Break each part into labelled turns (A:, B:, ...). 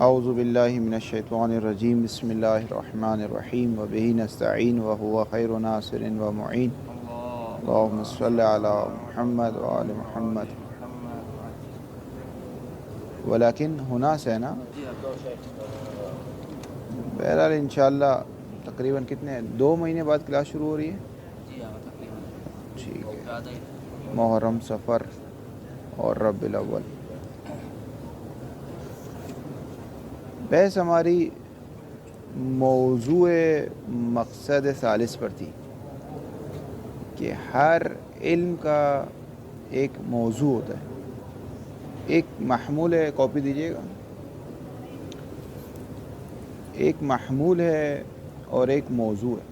A: اعوذ باللہ من الشیطان الرجیم بسم اللہ الرحمن الرحیم وبہ نستعین وہو خیر ناصر و معین اللہم صلی علی محمد وآل محمد ولیکن ہونا سے نا بہرحال انشاءاللہ تقریباً کتنے 2 مہینے بعد کلاس شروع ہو رہی ہے؟ ٹھیک ہے، محرم، سفر اور ربیع الاول۔ بحث ہماری موضوع مقصد ثالث پر تھی کہ ہر علم کا ایک موضوع ہوتا ہے، ایک محمول ہے، کاپی دیجیے گا، ایک محمول ہے اور ایک موضوع ہے۔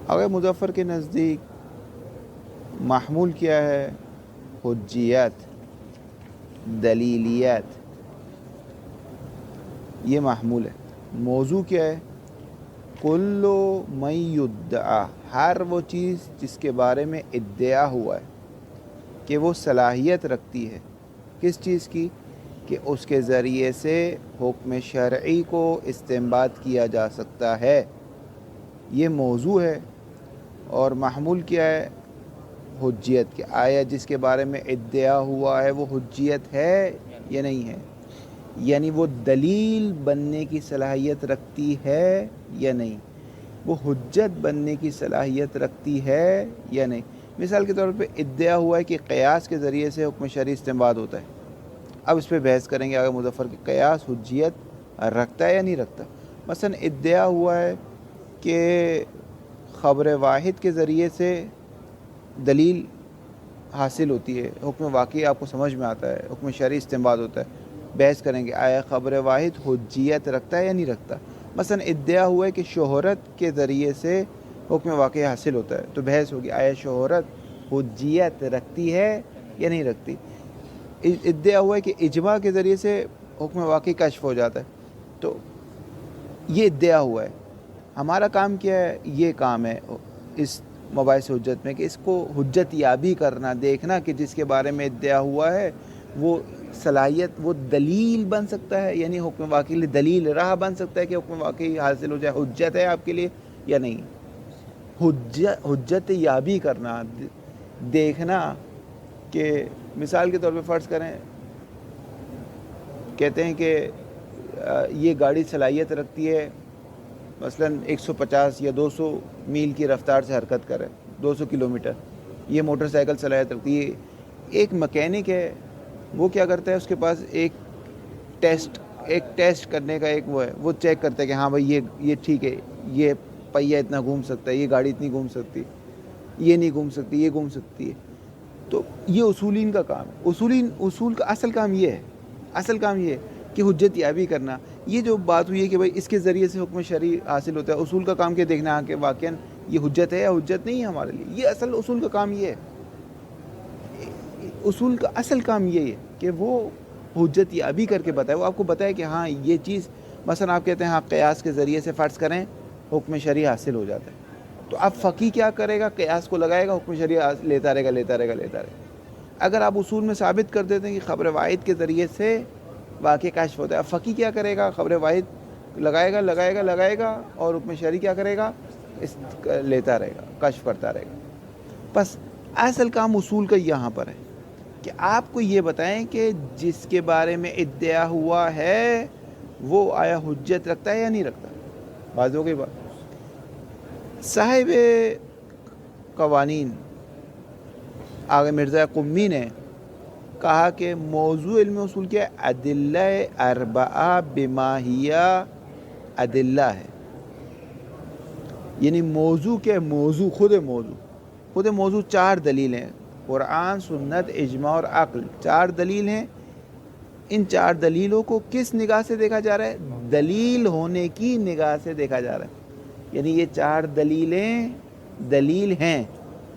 A: اگر مظفر کے نزدیک محمول کیا ہے؟ حجیات، دلیلیات، یہ محمول ہے۔ موضوع کیا ہے؟ کل من یدعا، ہر وہ چیز جس کے بارے میں ادعا ہوا ہے کہ وہ صلاحیت رکھتی ہے، کس چیز کی؟ کہ اس کے ذریعے سے حکم شرعی کو استنباط کیا جا سکتا ہے، یہ موضوع ہے۔ اور محمول کیا ہے؟ حجیت کے، آیا جس کے بارے میں ادعا ہوا ہے وہ حجیت ہے یا نہیں ہے، یعنی وہ دلیل بننے کی صلاحیت رکھتی ہے یا نہیں، وہ حجت بننے کی صلاحیت رکھتی ہے یا نہیں۔ مثال کے طور پہ ادعا ہوا ہے کہ قیاس کے ذریعے سے حکم شرعی استنباط ہوتا ہے، اب اس پہ بحث کریں گے آگے مظفر کہ قیاس حجیت رکھتا ہے یا نہیں رکھتا۔ مثلا ادعا ہوا ہے کہ خبر واحد کے ذریعے سے دلیل حاصل ہوتی ہے، حکم واقعی آپ کو سمجھ میں آتا ہے، حکم شرعی استنباط ہوتا ہے، بحث کریں گے آیا خبر واحد حجیت رکھتا ہے یا نہیں رکھتا۔ مثلا ادعا ہوا ہے کہ شہرت کے ذریعے سے حکم واقعی حاصل ہوتا ہے، تو بحث ہوگی آیا شہرت حجیت رکھتی ہے یا نہیں رکھتی۔ ادعا ہوا ہے کہ اجماع کے ذریعے سے حکم واقعی کشف ہو جاتا ہے، تو یہ ادعا ہوا ہے۔ ہمارا کام کیا ہے؟ یہ کام ہے اس مباحث حجت میں کہ اس کو حجت یابی کرنا، دیکھنا کہ جس کے بارے میں ادعا ہوا ہے وہ صلاحیت، وہ دلیل بن سکتا ہے، یعنی حکم واقعی لیے دلیل راہ بن سکتا ہے کہ حکم واقعی حاصل ہو جائے، حجت ہے آپ کے لیے یا نہیں۔ حجت یابی کرنا، دیکھنا کہ مثال کے طور پہ فرض کریں، کہتے ہیں کہ یہ گاڑی صلاحیت رکھتی ہے مثلا 150 یا 200 میل کی رفتار سے حرکت کرے، 200 کلومیٹر، یہ موٹر سائیکل صلاحیت رکھتی ہے۔ ایک مکینک ہے، وہ کیا کرتا ہے، اس کے پاس ایک ٹیسٹ کرنے کا ایک وہ ہے، وہ چیک کرتا ہے کہ ہاں بھائی یہ ٹھیک ہے، یہ پہیہ اتنا گھوم سکتا ہے، یہ گاڑی اتنی گھوم سکتی، یہ نہیں گھوم سکتی، یہ گھوم سکتی ہے۔ تو یہ اصولین کا کام ہے، اصول کا اصل کام یہ ہے، اصل کام یہ ہے کہ حجت یابی کرنا۔ یہ جو بات ہوئی ہے کہ بھائی اس کے ذریعے سے حکم شرعی حاصل ہوتا ہے، اصول کا کام کیا دیکھنا ہے کہ واقعاً یہ حجت ہے یا حجت نہیں ہے ہمارے لیے، یہ اصل اصول کا کام یہ ہے۔ اصول کا اصل کام یہ ہے کہ وہ حجت یابی کر کے بتائے، وہ آپ کو بتائے کہ ہاں یہ چیز، مثلا آپ کہتے ہیں ہاں قیاس کے ذریعے سے فرض کریں حکم شرعی حاصل ہو جاتا ہے، تو اب فقی کیا کرے گا؟ قیاس کو لگائے گا، حکم شرعی لیتا رہے گا۔ اگر آپ اصول میں ثابت کر دیتے ہیں کہ خبر واحد کے ذریعے سے واقع کشف ہوتا ہے، اب فقی کیا کرے گا؟ خبر واحد لگائے گا اور حکم شرعی کیا کرے گا؟ لیتا رہے گا، کشف کرتا رہے گا۔ بس اصل کام اصول کا یہاں پر ہے کہ آپ کو یہ بتائیں کہ جس کے بارے میں ادعا ہوا ہے وہ آیا حجت رکھتا ہے یا نہیں رکھتا۔ بات ہو گئی بات۔ صاحب قوانین آگے مرزا قمی نے کہا کہ موضوع علم اصول کیا ہے؟ ادلہ اربعہ بما ہی ادلہ ہے، یعنی موضوع کیا ہے؟ خود موضوع 4 دلیلیں، قرآن، سنت، اجماع اور عقل، 4 دلیل ہیں۔ ان 4 دلیلوں کو کس نگاہ سے دیکھا جا رہا ہے؟ دلیل ہونے کی نگاہ سے دیکھا جا رہا ہے، یعنی یہ 4 دلیلیں دلیل ہیں،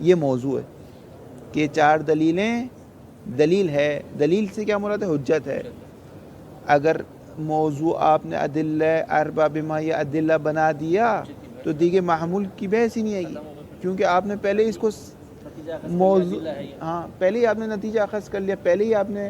A: یہ موضوع ہے کہ 4 دلیلیں دلیل ہے۔ دلیل سے کیا مراد ہے؟ حجت ہے۔ اگر موضوع آپ نے ادلہ اربع بما یا ادلہ بنا دیا تو دیگه محمول کی بحث ہی نہیں آئے گی، کیونکہ آپ نے پہلے اس کو موضوع، ہاں پہلے ہی آپ نے نتیجہ اخذ کر لیا، پہلے ہی آپ نے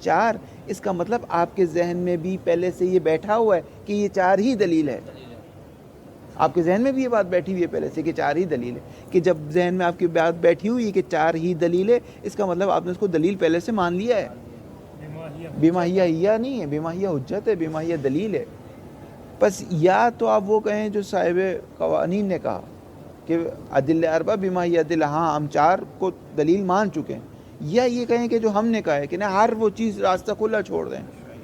A: 4, اس کا مطلب آپ کے ذہن میں بھی پہلے سے یہ بیٹھا ہوا ہے کہ یہ 4 ہی دلیل ہے. آپ کے ذہن میں بھی یہ بات بیٹھی ہوئی ہے پہلے سے کہ 4 ہی دلیل ہے. کہ جب ذہن میں آپ کی بات بیٹھی ہوئی ہے کہ 4 ہی دلیل ہے، اس کا مطلب آپ نے اس کو دلیل پہلے سے مان لیا ہے. بیماہیہ ہیا نہیں ہے، بیماہیہ حجت ہے، بیماہیہ دلیل ہے. بس یا تو آپ وہ کہیں جو صاحب قوانین نے کہا کہ ادلہ اربع بیماہیہ ادلہ، ہاں ہم 4 کو دلیل مان چکے ہیں، یا یہ کہیں کہ جو ہم نے کہا ہے کہ نہ ہر وہ چیز راستہ کھلا چھوڑ دیں،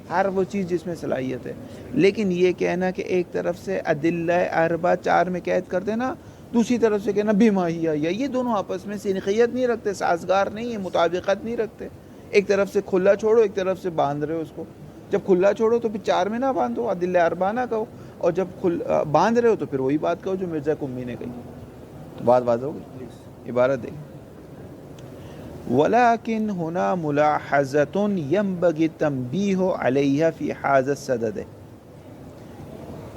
A: ہر وہ چیز جس میں صلاحیت ہے. لیکن یہ کہنا کہ ایک طرف سے ادلہ اربع 4 میں قید کر دینا، دوسری طرف سے کہنا بیماہیہ، یا یہ دونوں آپس میں سنخیت نہیں رکھتے، سازگار نہیں ہے، مطابقت نہیں رکھتے. ایک طرف سے کھلا چھوڑو، ایک طرف سے باندھ رہے ہو اس کو. جب کھلا چھوڑو تو پھر 4 میں نہ باندھو، ادلہ اربع نہ کہو، اور جب باندھ رہے ہو تو پھر وہی بات کہو جو مرزا قمی نے کہی. تو بات واضح ہو گئی. عبارت دیکھ، وَلَكِنْ هُنَا مُلَاحَظَةٌ يَنْبَغِي التَّنْبِيهُ عَلَيْهَا فِي هَذَا الصَّدَدِ،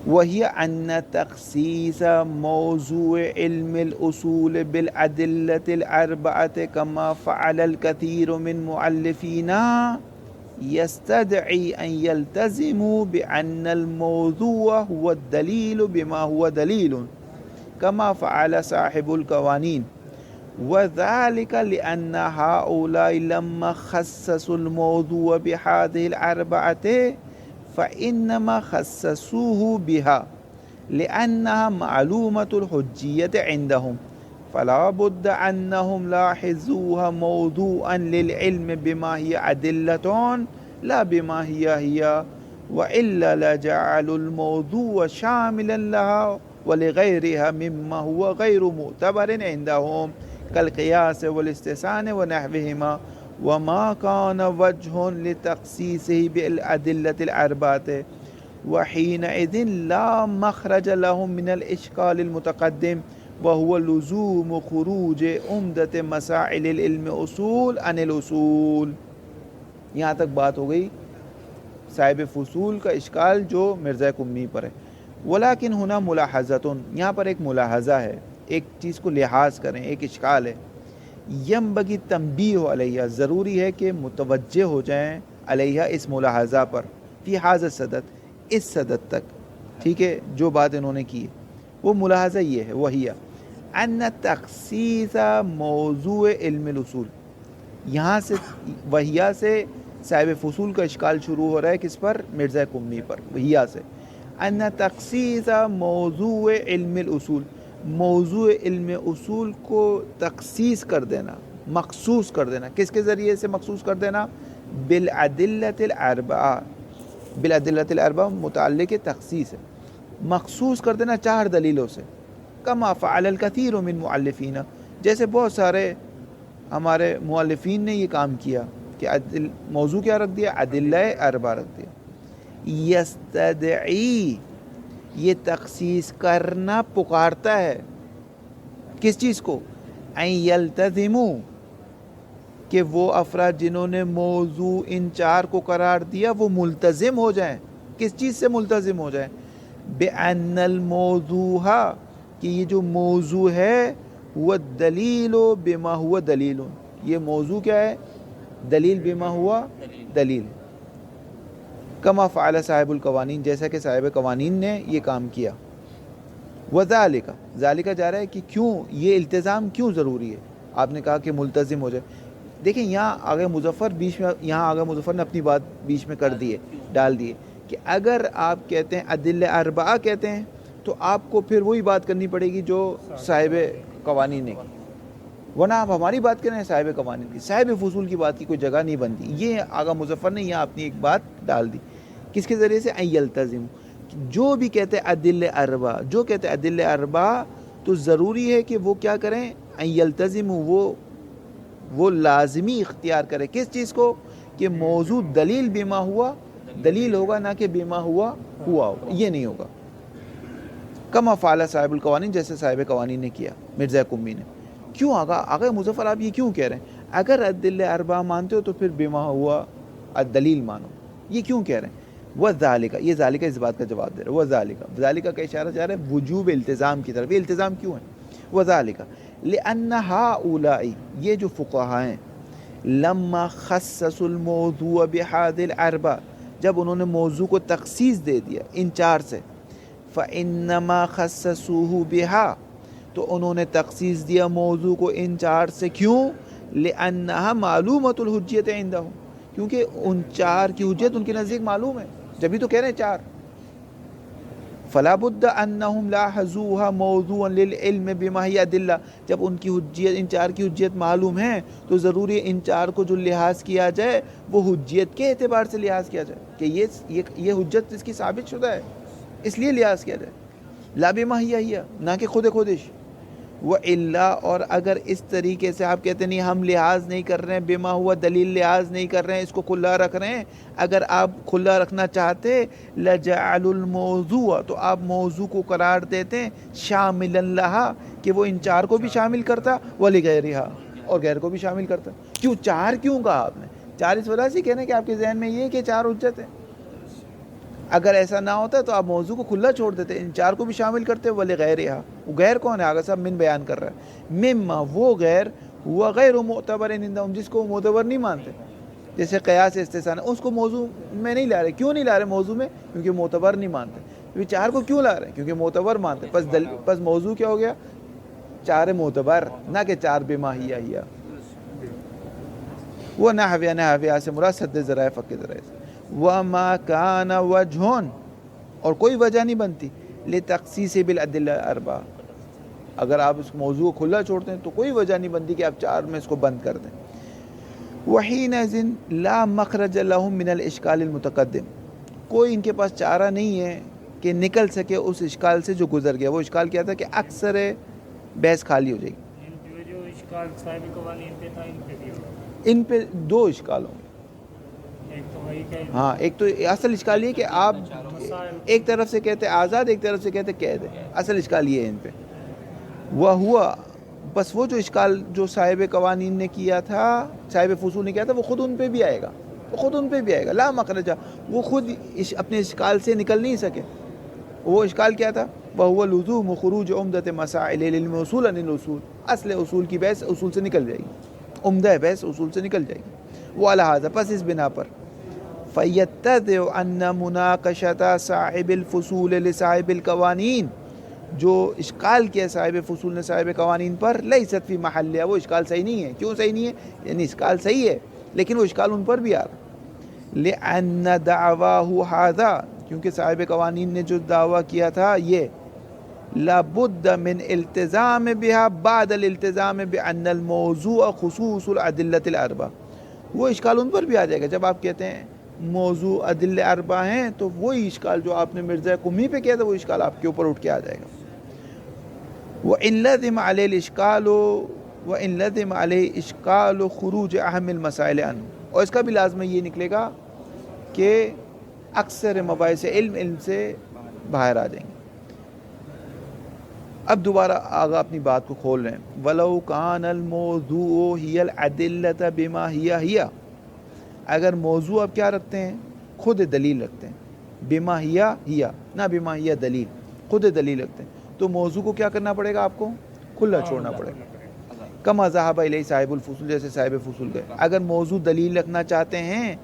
A: وهي أن تخصيص موضوع علم الأصول بالأدلة الأربعة كما فعل الكثير من مؤلفينا يستدعي أن يلتزموا بأن الموضوع هو الدليل بما هو دليل كما فعل صاحب القوانين، وذلك لأن هؤلاء لما خصصوا الموضوع بهذه الأربعة فإنما خصصوه بها لأنها معلومة الحجية عندهم، فلا بد أنهم لاحظوها موضوعا للعلم بما هي أدلة لا بما هي، وإلا لجعلوا الموضوع شاملا لها ولغيرها مما هو غير معتبر عندهم كالقياس والاستحسان ونحوهما، وما كان وجه لتخصيصه بالأدلة الأربعة، وحينئذ لا مخرج لهم من الإشكال المتقدم، وهو لزوم خروج عمدة مسائل العلم اصول عن الاصول. یہاں تک بات ہو گئی صاحب فصول کا اشکال جو مرزا قمی پر ہے. ولیکن ہونا ملاحظتن، یہاں پر ایک ملاحظہ ہے، ایک چیز کو لحاظ کریں، ایک اشکال ہے. ینبغی تنبیہ علیہ، ضروری ہے کہ متوجہ ہو جائیں علیہ اس ملاحظہ پر، فی ھذا الصدد، اس صدد تک. ٹھیک ہے، جو بات انہوں نے کی ہے وہ ملاحظہ یہ ہے، وہی ان تخصیص موضوع علم الاصول. یہاں سے وہیہ سے صاحب فصول کا اشکال شروع ہو رہا ہے، کس پر؟ مرزا قمی پر. وہیہ سے ان تخصیص موضوع علم الاصول، موضوع علم اصول کو تخصیص کر دینا، مخصوص کر دینا. کس کے ذریعے سے مخصوص کر دینا؟ بالادلۃ الاربعہ. بالادلۃ الاربعہ متعلق تخصیص ہے، مخصوص کر دینا 4 دلیلوں سے. کما فعل الکثیر من مؤلفین، جیسے بہت سارے ہمارے مؤلفین نے یہ کام کیا کہ موضوع کیا رکھ دیا؟ ادلہ اربعہ رکھ دیا. یستدعی، یہ تخصیص کرنا پکارتا ہے کس چیز کو؟ ان یلتزموا، کہ وہ افراد جنہوں نے موضوع ان 4 کو قرار دیا وہ ملتزم ہو جائیں. کس چیز سے ملتزم ہو جائیں؟ بأن الموضوع، کہ یہ جو موضوع ہے وہ دلیل بما ہوا دلیل، یہ موضوع کیا ہے؟ دلیل بما ہوا دلیل. کما فعل صاحب القوانین، جیسا کہ صاحب قوانین نے یہ کام کیا. وذالک، ذالک جا رہا ہے کہ کیوں یہ التزام کیوں ضروری ہے. آپ نے کہا کہ ملتزم ہو جائے. دیکھیں یہاں آگے مظفر بیچ میں، یہاں آگے مظفر نے اپنی بات بیچ میں کر دی ہے، ڈال دی ہے کہ اگر آپ کہتے ہیں ادلہ اربعہ کہتے ہیں تو آپ کو پھر وہی بات کرنی پڑے گی جو صاحب قوانین نے کی، ورنہ آپ ہماری بات کریں صاحب قوانین کی، صاحب فصول کی بات کی کوئی جگہ نہیں بنتی. یہ آگا مظفر نے یہاں اپنی ایک بات ڈال دی. کس کے ذریعے سے؟ ان یلتزم، جو بھی کہتے ہیں ادلہ اربعہ، جو کہتے ہیں ادلہ اربعہ، تو ضروری ہے کہ وہ کیا کریں؟ ان یلتزم، وہ لازمی اختیار کرے. کس چیز کو؟ کہ موضوع دلیل بما ہوا دلیل ہوگا، نہ کہ بما ہوا ہوگا. یہ نہیں ہوگا. کما فعل صاحب القوانین، جیسے صاحب قوانین نے کیا، مرزا قمی نے. کیوں آگا مظفر آپ یہ کیوں کہہ رہے ہیں؟ اگر ادلہ اربعہ مانتے ہو تو پھر بما ہوا الدلیل مانو. یہ کیوں کہہ رہے ہیں؟ وذالک، یہ ذالک اس بات کا جواب دے رہا ہے. وذالک، ذالک کا اشارہ جا رہا ہے وجوب التزام کی طرف. یہ التزام کیوں ہے؟ وذالک لأن ہؤلاء، یہ جو فقہاء ہیں، لما خصص الموضوع بهذه الاربع، جب انہوں نے موضوع کو تخصیص دے دیا ان چار سے، فانما خصصوه بها، تو انہوں نے تخصیص دیا موضوع کو ان چار سے، کیوں؟ لانها معلومۃ الحجیت عندهم، کیونکہ ان چار کی حجیت ان کے نزدیک معلوم ہے، جبھی تو کہہ رہے ہیں چار۔ فلا بد انہم لاحظوها موضوعا للعلم بما هي ادلہ، جب ان کی حجیت، ان چار کی حجیت معلوم ہے تو ضروری ہے ان چار کو جو لحاظ کیا جائے وہ حجیت کے اعتبار سے لحاظ کیا جائے کہ یہ حجت اس کی ثابت شدہ ہے، اس لیے لحاظ کیا جائے، لا بما هي، نہ کہ خود خودش۔ وَإِلَّا، اور اگر اس طریقے سے آپ کہتے نہیں ہم لحاظ نہیں کر رہے ہیں، بما ہوا دلیل لحاظ نہیں کر رہے ہیں، اس کو کھلا رکھ رہے ہیں، اگر آپ کھلا رکھنا چاہتے لَجَعَلُ الْمَوْضُوعَ، تو آپ موضوع کو قرار دیتے شاملاً لَهَا، کہ وہ ان چار کو بھی شامل کرتا، وَلِغَيْرِهَا، اور غیر کو بھی شامل کرتا۔ کیوں چار کیوں کہا آپ نے؟ چار اس وجہ سے کہنے کہ آپ کے ذہن میں یہ کہ چار حجت ہے، اگر ایسا نہ ہوتا تو آپ موضوع کو کھلا چھوڑ دیتے، ان چار کو بھی شامل کرتے، وَلِغَيْرِهَا، وہ غیر کون ہے؟ آگے صاحب من بیان کر رہا ہے، مما وہ غیر، وہ غیر معتبر عندہم، جس کو معتبر نہیں مانتے، جیسے قیاس استثناء ہے، اس کو موضوع میں نہیں لا رہے، کیوں نہیں لا رہے موضوع میں؟ کیونکہ معتبر نہیں مانتے۔ یہ چار کو کیوں لا رہے ہیں؟ کیونکہ معتبر مانتے، پس موضوع کیا ہو گیا؟ چار معتبر، نہ کہ چار بما ہی۔ وہ نحویہ سے مراد سد ذرائع فق ذرائع سے، وما کان وجہ، اور کوئی وجہ نہیں بنتی لتخصیص بالادلہ الاربع، اگر آپ اس موضوع کو کھلا چھوڑتے ہیں تو کوئی وجہ نہیں بنتی کہ آپ چار میں اس کو بند کر دیں۔ وحینئذ لا مخرج لهم من الاشکال المتقدم، کوئی ان کے پاس چارہ نہیں ہے کہ نکل سکے اس اشکال سے جو گزر گیا۔ وہ اشکال کیا تھا کہ اکثر بحث خالی ہو جائے گی۔
B: جو اشکال صاحب قوانین پہ تھا ان پہ بھی ہوگا،
A: ان پہ دو اشکال ہوں گے۔
B: ایک تو وہی کہ
A: ہاں، ایک تو اصل اشکال یہ کہ آپ ایک طرف سے کہتے آزاد، ایک طرف سے کہتے قید ہے، اصل اشکال یہ ہے ان پہ۔ وہ ہوا، بس وہ جو اشکال جو صاحب قوانین نے کیا تھا، صاحب فصول نے کیا تھا، وہ خود ان پہ بھی آئے گا، وہ خود ان پہ بھی آئے گا، لا مخرجہ، وہ خود اپنے اشکال سے نکل نہیں سکے۔ وہ اشکال کیا تھا؟ وَهُوَ لُزُومُ خُرُوجِ عُمْدَةِ مَسَائِلِ الْعِلْمِ اُصُولًا الْأُصُول، اصل اصول کی بحث اصول سے نکل جائے گی، عمدہ بحث اصول سے نکل جائے گی۔ وعلی ھذا، پس اس بنا پر فَيَتَّضِحُ أَنَّ مُنَاقَشَةَ صَاحِبِ الْفُصُولِ لِصَاحِبِ الْقَوَانِین، جو اشکال کیا صاحب فصول نے صاحب قوانین پر، لیست فی محلہ، وہ اشکال صحیح نہیں ہے۔ کیوں صحیح نہیں ہے؟ یعنی اشکال صحیح ہے لیکن وہ اشکال ان پر بھی آ رہا، لِأَنَّ دَعْوَاهُ ھذا، کیونکہ صاحب قوانین نے جو دعویٰ کیا تھا یہ، لابد من التزام بها بعد الالتزام بأن الموضوع خصوص الادلة الاربع، وہ اشکال ان پر بھی آ جائے گا جب آپ کہتے ہیں موضوع ادلہ اربع ہیں، تو وہی اشکال جو آپ نے مرزا قمی پہ کیا تھا وہ اشکال آپ کے اوپر اٹھ کے آ جائے گا۔ وَإِن لَزِمَ عَلَيْهِ الْإِشْكَالُ وَإِن لَزِمَ عَلَيْهِ إِشْكَالُ خُرُوجِ أَهَمِ الْمَسَائِلِ عَنْهُ، اور اس کا بھی لازمہ یہ نکلے گا کہ اکثر مباحث علم سے باہر آ جائیں گے۔ اب دوبارہ آگا اپنی بات کو کھول رہے ہیں، وَلَوْ كَانَ الْمَوْضُوعُ هِيَ الْأَدِلَّةَ بِمَا هِيَ هِيَ، اگر موضوع آپ کیا رکھتے ہیں؟ خود دلیل رکھتے ہیں، بما ہی نہ بما ہی دلیل، خود دلیل رکھتے ہیں، تو موضوع کو کیا کرنا پڑے گا؟ آپ کو کھلا چھوڑنا پڑے گا۔ کما ذهب الیہ صاحب الفصول، جیسے صاحب فصول گئے، اگر موضوع دلیل رکھنا چاہتے ہیں،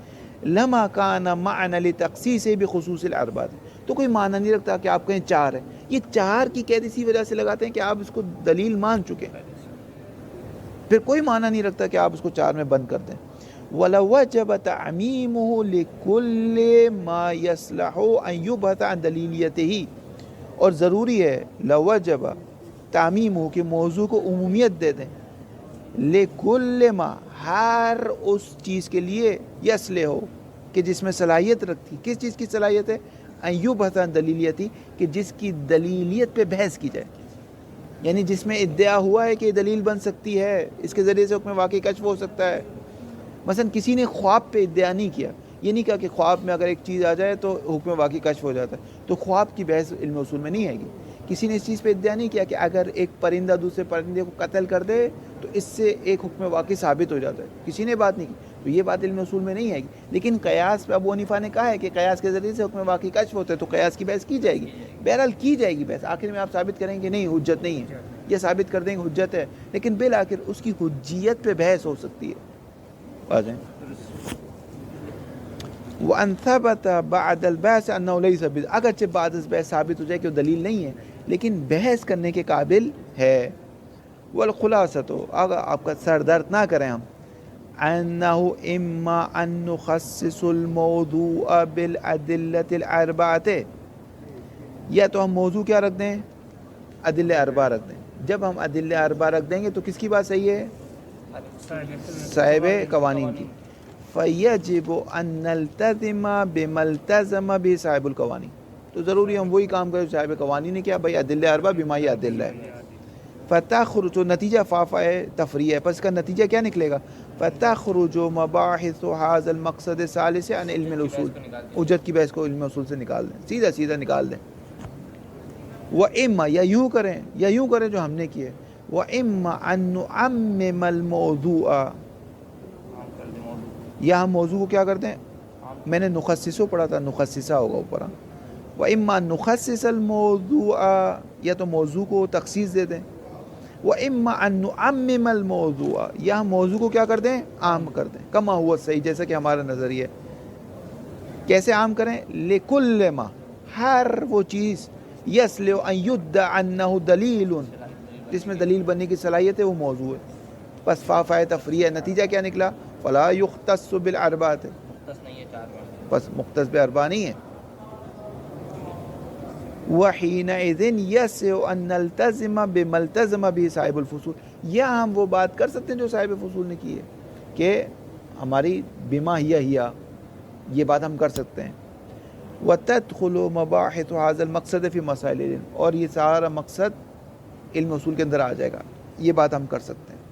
A: لما کان معنی لتخصیص بخصوص الاربع، تو کوئی معنی نہیں رکھتا کہ آپ کہیں چار ہے، یہ چار کی قید اسی وجہ سے لگاتے ہیں کہ آپ اس کو دلیل مان چکے ہیں، پھر کوئی معنی نہیں رکھتا کہ آپ اس کو چار میں بند کر دیں۔ وَلَوَجَبَ تَعْمِيمُهُ لِكُلِّ مَا يَصْلَحُ أَن يُبْحَثَ عَن دَلِيلِيَتِهِ، اور ضروری ہے لوجب تعمیم کہ موضوع کو عمومیت دے دیں، لِكُلِّ مَا، ہر اس چیز کے لیے، یصلح ہو کہ جس میں صلاحیت رکھتی، کس چیز کی صلاحیت ہے؟ أن يُبْحَثَ عن دلیلیتی، کہ جس کی دلیلیت پہ بحث کی جائے، یعنی جس میں ادعا ہوا ہے کہ یہ دلیل بن سکتی ہے، اس کے ذریعے سے حکم واقعی کشف ہو سکتا ہے۔ مثلا کسی نے خواب پہ ادعا نہیں کیا، یہ نہیں کہا کہ خواب میں اگر ایک چیز آ جائے تو حکم واقعی کشف ہو جاتا ہے، تو خواب کی بحث علم اصول میں نہیں آئے گی۔ کسی نے اس چیز پہ ادعا نہیں کیا کہ اگر ایک پرندہ دوسرے پرندے کو قتل کر دے تو اس سے ایک حکم واقعی ثابت ہو جاتا ہے، کسی نے بات نہیں کی، تو یہ بات علم اصول میں نہیں آئے گی۔ لیکن قیاس پہ ابو حنیفہ نے کہا ہے کہ قیاس کے ذریعے سے حکم واقعی کشف ہوتا ہے، تو قیاس کی بحث کی جائے گی، بہرحال کی جائے گی بحث، آخر میں آپ ثابت کریں گے نہیں حجت نہیں ہے، یہ ثابت کر دیں گے حجت ہے، لیکن بالآخر اس کی حجیت پہ بحث ہو سکتی ہے، واضح. وَأَنْ ثَبَتَ بعد البحث أنه ليس اگرچہ بعد از بحث ثابت ہو جائے کہ وہ دلیل نہیں ہے لیکن بحث کرنے کے قابل ہے. والخلاصۃ اگر آپ کا سر درد نہ کریں ہم انه اما ان نخصص الموضوع بالادلة الاربعة، یا تو ہم موضوع کیا رکھ دیں؟ ادلہ اربعہ رکھ دیں. جب ہم ادلہ اربعہ رکھ دیں گے تو کس کی بات صحیح ہے؟ صاحب قوانین کی. فیجب ان نلتزم بما التزم به صاحب القوانین، تو ضروری ہم وہی کام کریں صاحب قوانین نے کیا، بھائی ادلہ اربعہ بما یہ ادلہ ہے. فتخرج، تو نتیجہ فافا ہے تفریع ہے، پس اس کا نتیجہ کیا نکلے گا؟ فتخرج مباحث هذا المقصد الثالث عن علم الاصول، اجرت کی بحث کو علم اصول سے نکال دیں، سیدھا سیدھا نکال دیں. وَإِمَّا، یا یوں کریں جو ہم نے کیے. وَإِمَّا أَن نُعَمِّمَ الْمَوْضُوعَ، یا ہم موضوع کو کیا کرتے ہیں؟ میں نے نخصصو پڑھا تھا، نخصصہ ہوگا اوپر. وَإِمَّا نُخَصِّصَ الْمَوْضُوعَ، یا تو موضوع کو تخصیص دے دیں. وَإِمَّا أَن نُعَمِّمَ الْمَوْضُوعَ، یا ہم موضوع کو کیا کر دیں؟ عام کر دیں. کما ہوا صحیح، جیسا کہ ہمارا نظریہ. کیسے عام کریں؟ لِكُلِّ مَا، ہر وہ چیز یصلح ان یدعى انه دلیل، جس میں دلیل بننے کی صلاحیت ہے وہ موضوع ہے. پس فافا تفریع، نتیجہ کیا نکلا؟ فلا یختص بالاربعۃ،
C: مختص نہیں ہے چار بار.
A: پس مختص باربعہ نہیں ہے. وحینئذ یسع ان نلتزم بما التزم به صاحب الفصول، یا ہم وہ بات کر سکتے ہیں جو صاحب فصول نے کی ہے کہ ہماری بما ہی یہ بات ہم کر سکتے ہیں. وتدخل مباحث هذا المقصد في مسائل العلم، اور یہ سارا مقصد علم اصول کے اندر آ جائے گا، یہ بات ہم کر سکتے ہیں.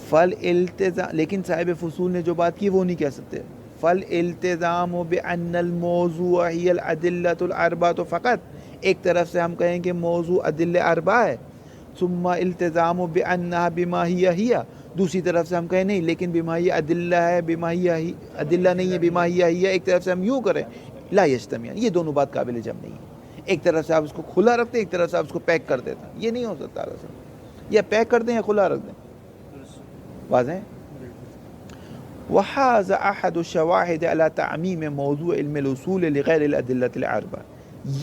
A: فالالتزام، لیکن صاحب فصول نے جو بات کی وہ نہیں کہہ سکتے. فالالتزام بان الموضوع هي الادلة الاربعة فقط، ایک طرف سے ہم کہیں کہ موضوع ادلہ اربعہ ہے. ثم التزام بانها بما هي، دوسری طرف سے ہم کہیں نہیں لیکن بما ہی ادلہ ہے، بما ہی ادلہ نہیں ہے، بما ہی ایک طرف سے ہم یوں کریں. لا یجتمعان، یہ دونوں بات قابل جمع نہیں ہے. ایک طرف سے آپ اس کو کھلا رکھتے ہیں، ایک طرف سے آپ اس کو پیک کر دیتے ہیں، یہ نہیں ہو سکتا. یا پیک کر دیں یا کھلا رکھ دیں. واضح ہے؟ وهذا احد الشواهد على تعمیم موضوع علم الاصول لغیر الادلة الاربعہ،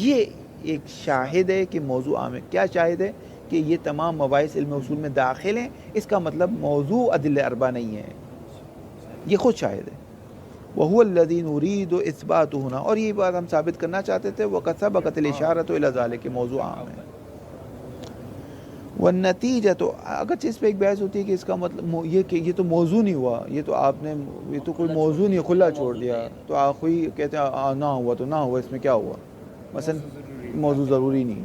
A: یہ ایک شاہد ہے کہ موضوع عام ہے. کیا شاہد ہے؟ کہ یہ تمام مباحث علم اصول میں داخل ہیں، اس کا مطلب موضوع ادلہ اربعہ نہیں ہے، یہ خود شاہد ہے. وهو الذي نريد اثباته هنا، اور یہ بات ہم ثابت کرنا چاہتے تھے. وقد سبقت الاشارۃ الى ذلك، کہ موضوع عام ہے. والنتیجہ، تو اگرچہ اس پہ ایک بحث ہوتی ہے کہ اس کا مطلب یہ کہ یہ تو موضوع نہیں ہوا، یہ تو آپ نے یہ تو کوئی موضوع نہیں، کھلا چھوڑ دیا. تو آخری کہتے ہیں نہ ہوا تو نہ ہوا، اس میں کیا ہوا؟ مثلا موضوع ضروری نہیں،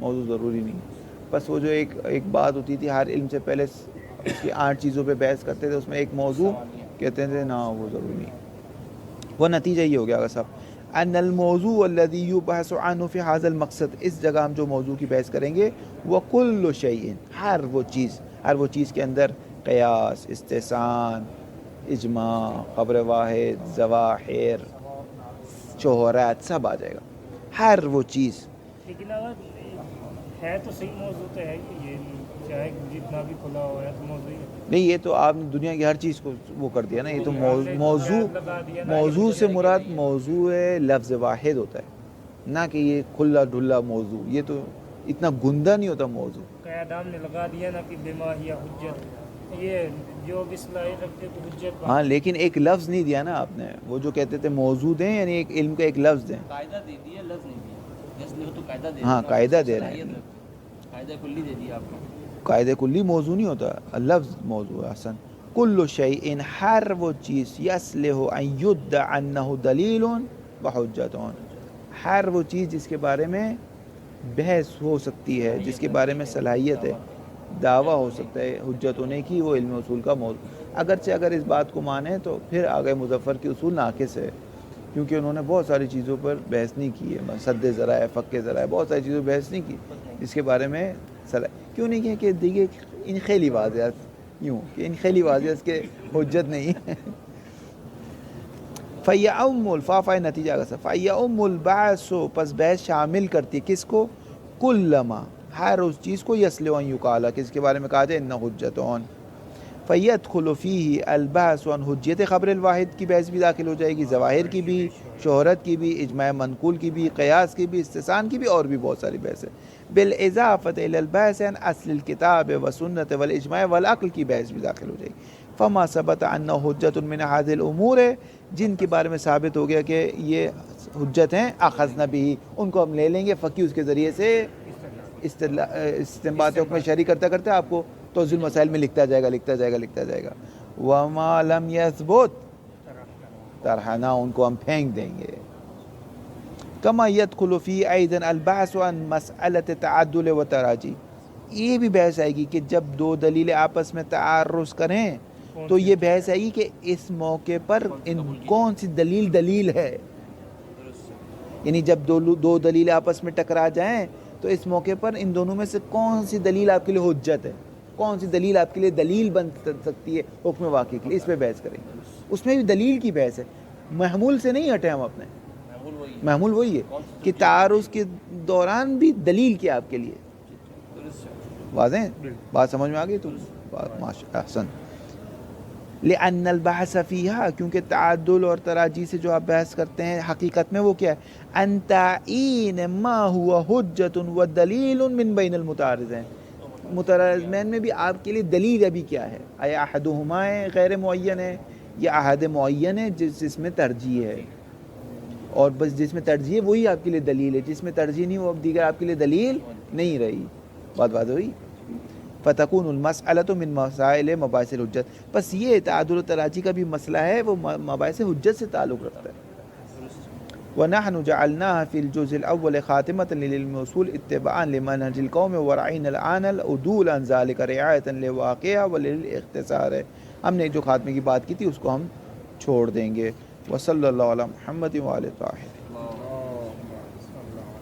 A: موضوع ضروری نہیں. بس وہ جو ایک بات ہوتی تھی، ہر علم سے پہلے اس کی 8 چیزوں پہ بحث کرتے تھے، اس میں ایک موضوع کہتے تھے نہ وہ ضروری نہیں. وہ نتیجہ یہ ہو گیا صاحب. ان الموضوع الذي يبحث عنه في هذا المقصد، اس جگہ ہم جو موضوع کی بحث کریں گے، وہ کل شیء، ہر وہ چیز کے اندر قیاس، استحسان، اجماع، خبر واحد، ظواہر، شہرات، سب آ جائے گا. ہر وہ چیز.
B: لیکن اگر ہے تو صحیح موضوع تو ہے کہ یہ چاہے جتنا بھی کھلا ہوا ہے تو موضوع ہی ہے.
A: نہیں، یہ تو آپ نے دنیا کی ہر چیز کو وہ کر دیا نا. یہ تو موضوع سے مراد موضوع لفظ واحد ہوتا ہے، نہ کہ یہ کھلا ڈھلا موضوع. یہ تو اتنا گندا نہیں ہوتا موضوع.
B: قید عام نے لگا دیا نا کہ بما ہی حجت، یہ جو بھی صلاحیت رکھتے تو حجت.
A: ہاں، لیکن ایک لفظ نہیں دیا نا آپ نے. وہ جو کہتے تھے موضوع دیں، یعنی ایک علم کا ایک لفظ دیں.
C: قاعدہ دے دیا، لفظ نہیں دیا. جیسے تو قاعدہ دے دیا.
A: ہاں، قاعدہ دے رہے ہیں.
C: قاعدہ کلی دے دیا آپ کو.
A: قاعدہ کلی موضوع نہیں ہوتا، لفظ موضوع ہے. حسن. کل شیء، ہر وہ چیز، یصلح ان یدعى انه دلیل وحجت، ہر وہ چیز جس کے بارے میں بحث ہو سکتی ہے، جس کے بارے میں صلاحیت ہے، دعویٰ ہو سکتا ہے حجت ہونے کی، وہ علم اصول کا موضوع. اگرچہ اگر اس بات کو مانیں تو پھر آگے مظفر کے اصول ناقص ہے، کیونکہ انہوں نے بہت ساری چیزوں پر بحث نہیں کی ہے. سد ذرائع، فک ذرائع، بہت ساری چیزوں پر بحث نہیں کی جس کے بارے میں کیوں نہیں کیا کہ دیکھیے ان خیلی واضحات، یوں کہ ان خیلی واضحات کے حجت نہیں ہے. فَيَعُمُّ الفافہ نتیجہ کا سفا فَيَعُمُّ البعث، پس بحث شامل کرتی ہے کس کو؟ کلما، ہر اس چیز کو، یصلح ان یقال، کس کے بارے میں کہا جائے انہ حجتون. فیدخل فیہ البحث عن حجیت خبر الواحد کی بحث بھی داخل ہو جائے گی، ظواہر کی بھی، شہرت کی بھی، اجماع منقول کی بھی، قیاس کی بھی، استثناء کی بھی، اور بھی بہت ساری بحث ہے۔ بالاضافۃ الی البحث عن اصل الکتاب والسنۃ والاجماع والعقل کی بحث بھی داخل ہو جائے گی۔ فما ثبت انہ حجۃ من هذه الامور، جن کے بارے میں ثابت ہو گیا کہ یہ حجت ہیں، اخذنا بھی، ان کو ہم لے لیں گے، فقی اس کے ذریعے سے استنباط حکم شرعی کرتا کرتا آپ کو توضیح المسائل میں لکھتا جائے گا۔ وما لم یثبت طرحنا، ان کو ہم پھینک دیں گے۔ کما یدخل فی ایضا البحث عن مسئلۃ تعدل و تراجی، یہ بھی بحث آئے گی کہ جب دو دلیلیں آپس میں تعارض کریں تو یہ بحث آئے گی کہ اس موقع پر کون سی دلیل ہے، یعنی جب دو دلیل آپس میں ٹکرا جائیں تو اس موقع پر ان دونوں میں سے کون سی دلیل آپ کے لیے حجت ہے، کون سی دلیل آپ کے لیے دلیل بن سکتی ہے حکم واقعی کے لیے، اس پہ بحث کریں گے۔ اس میں بھی دلیل کی بحث ہے، محمول سے نہیں ہٹے ہم اپنے، محمول وہی ہے کہ تعارض کے دوران بھی دلیل کیا آپ کے لیے۔ واضح ہے؟ بات سمجھ میں آ گئی؟ تو ماشاء احسن۔ لأن البحث فیہا، کیونکہ تعدل اور تراجی سے جو آپ بحث کرتے ہیں حقیقت میں وہ کیا ہے؟ ان تعین ما ہوا حجت و دلیل من بین المتعارضین، متعارضین میں بھی آپ کے لیے دلیل ابھی کیا ہے؟ آیا احدہما ہے غیر معین ہے یا احد معین ہے جس میں ترجیح ہے، اور بس جس میں ترجیح ہے وہی آپ کے لیے دلیل ہے، جس میں ترجیح نہیں وہ اب دیگر آپ کے لیے دلیل نہیں رہی۔ بات ہوئی؟ فتکون المسئلۃ من مسائل مباحث الحجت، بس یہ تعدل و تراجی کا بھی مسئلہ ہے، وہ مباحث حجت سے تعلق رکھتا ہے۔ ونحن جعلناها في الجزء الأول خاتمة للعلم والأصول اتباعا لمنهج القوم ورعينا الآن العدول عن ذلك رعاية لواقعها وللاختصار، ہم نے جو خاتمے کی بات کی تھی اس کو ہم چھوڑ دیں گے۔ وصلی اللہ علی محمد وآلہ طاہرین۔